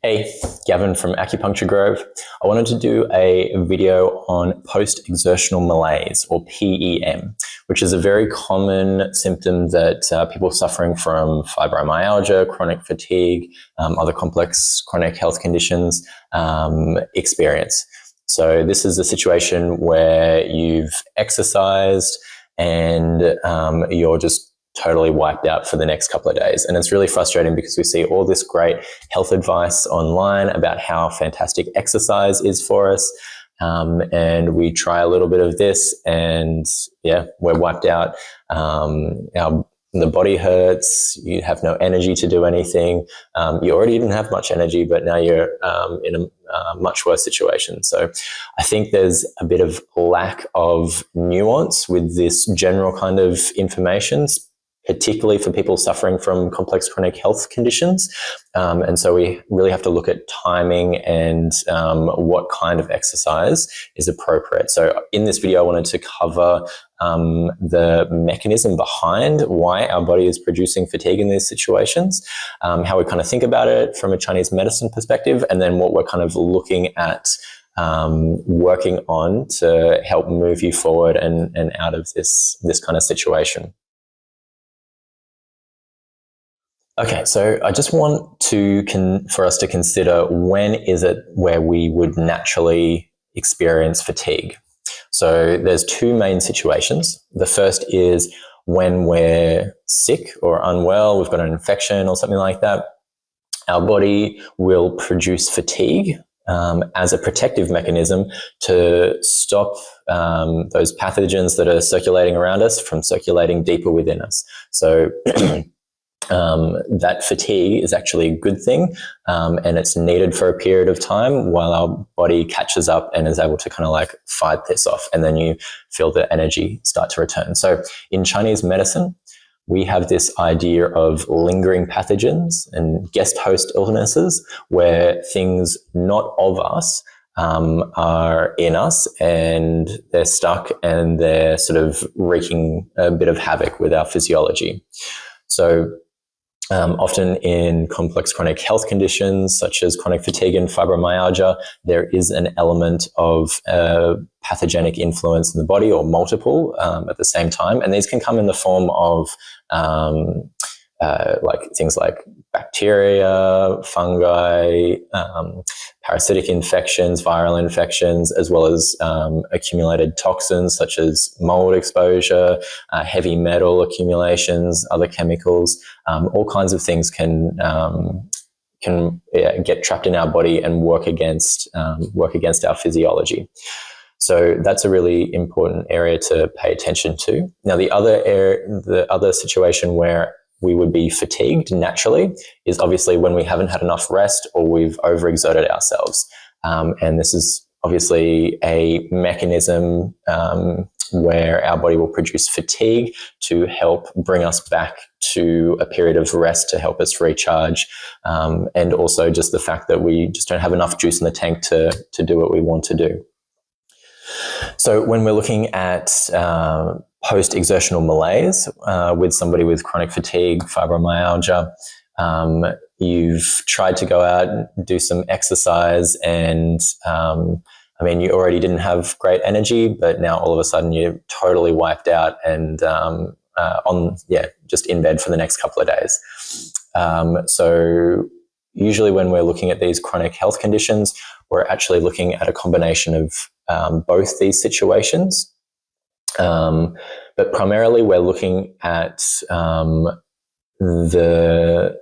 Hey, Gavin from Acupuncture Grove. I wanted to do a video on post-exertional malaise, or PEM, which is a very common symptom that people suffering from fibromyalgia, chronic fatigue, other complex chronic health conditions experience. So this is a situation where you've exercised and you're just totally wiped out for the next couple of days. And it's really frustrating because we see all this great health advice online about how fantastic exercise is for us. And we try a little bit of this and yeah, we're wiped out. The body hurts, you have no energy to do anything. You already didn't have much energy, but now you're in a much worse situation. So I think there's a bit of lack of nuance with this general kind of information, particularly for people suffering from complex chronic health conditions. And so we really have to look at timing and what kind of exercise is appropriate. So in this video, I wanted to cover the mechanism behind why our body is producing fatigue in these situations, how we kind of think about it from a Chinese medicine perspective, and then what we're kind of looking at working on to help move you forward and out of this kind of situation. Okay, so I just want for us to consider, when is it where we would naturally experience fatigue? So there's two main situations. The first is when we're sick or unwell, we've got an infection or something like that. Our body will produce fatigue as a protective mechanism to stop those pathogens that are circulating around us from circulating deeper within us. So that fatigue is actually a good thing, and it's needed for a period of time while our body catches up and is able to kind of like fight this off, and then you feel the energy start to return. So in Chinese medicine, we have this idea of lingering pathogens and guest host illnesses, where things not of us are in us and they're stuck and they're sort of wreaking a bit of havoc with our physiology. So often in complex chronic health conditions such as chronic fatigue and fibromyalgia, there is an element of pathogenic influence in the body, or multiple at the same time. And these can come in the form of like things like bacteria, fungi, parasitic infections, viral infections, as well as accumulated toxins such as mold exposure, heavy metal accumulations, other chemicals. All kinds of things can get trapped in our body and work against our physiology. So that's a really important area to pay attention to. Now, the other situation where we would be fatigued naturally is obviously when we haven't had enough rest or we've overexerted ourselves. And this is obviously a mechanism where our body will produce fatigue to help bring us back to a period of rest to help us recharge. And also just the fact that we just don't have enough juice in the tank to do what we want to do. So when we're looking at post-exertional malaise with somebody with chronic fatigue, fibromyalgia, you've tried to go out and do some exercise, and I mean, you already didn't have great energy, but now all of a sudden you're totally wiped out and just in bed for the next couple of days. So usually when we're looking at these chronic health conditions, we're actually looking at a combination of both these situations. But primarily we're looking at the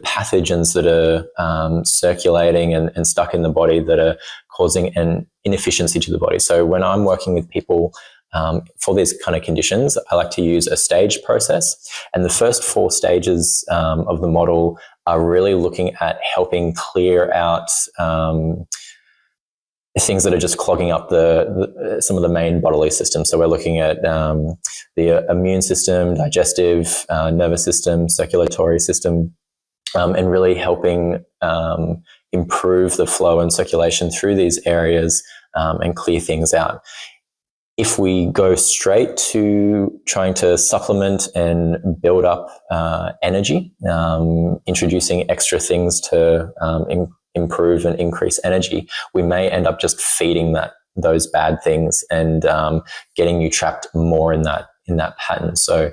pathogens that are circulating and stuck in the body that are causing an inefficiency to the body. So when I'm working with people for these kind of conditions, I like to use a stage process. And the first 4 stages of the model are really looking at helping clear out things that are just clogging up some of the main bodily systems. So we're looking at the immune system, digestive, nervous system, circulatory system, and really helping improve the flow and circulation through these areas and clear things out. If we go straight to trying to supplement and build up energy, introducing extra things to improve and increase energy, we may end up just feeding those bad things and getting you trapped more in that pattern. So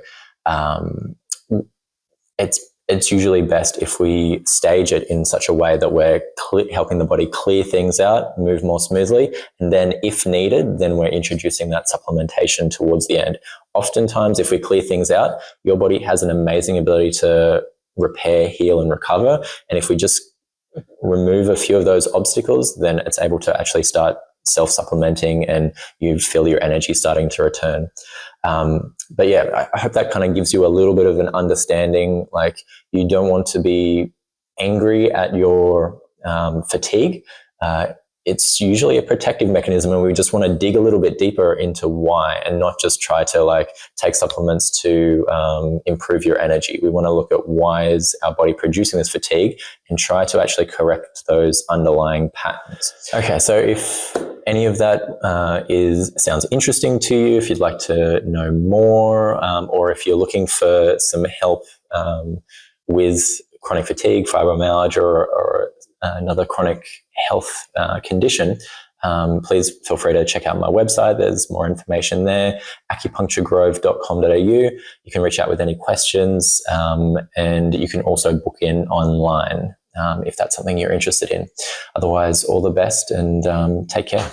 it's usually best if we stage it in such a way that we're helping the body clear things out, move more smoothly, and then if needed, then we're introducing that supplementation towards the end. Oftentimes, if we clear things out, your body has an amazing ability to repair, heal, and recover. And if we just remove a few of those obstacles, then it's able to actually start self-supplementing and you feel your energy starting to return. But yeah, I hope that kind of gives you a little bit of an understanding. Like, you don't want to be angry at your fatigue. It's usually a protective mechanism, and we just want to dig a little bit deeper into why, and not just try to like take supplements to improve your energy. We want to look at why is our body producing this fatigue and try to actually correct those underlying patterns. Okay, so if any of that sounds interesting to you, if you'd like to know more, or if you're looking for some help with chronic fatigue, fibromyalgia, or another chronic health condition, please feel free to check out my website. There's more information there, acupuncturegrove.com.au. You can reach out with any questions, and you can also book in online if that's something you're interested in. Otherwise, all the best, and take care.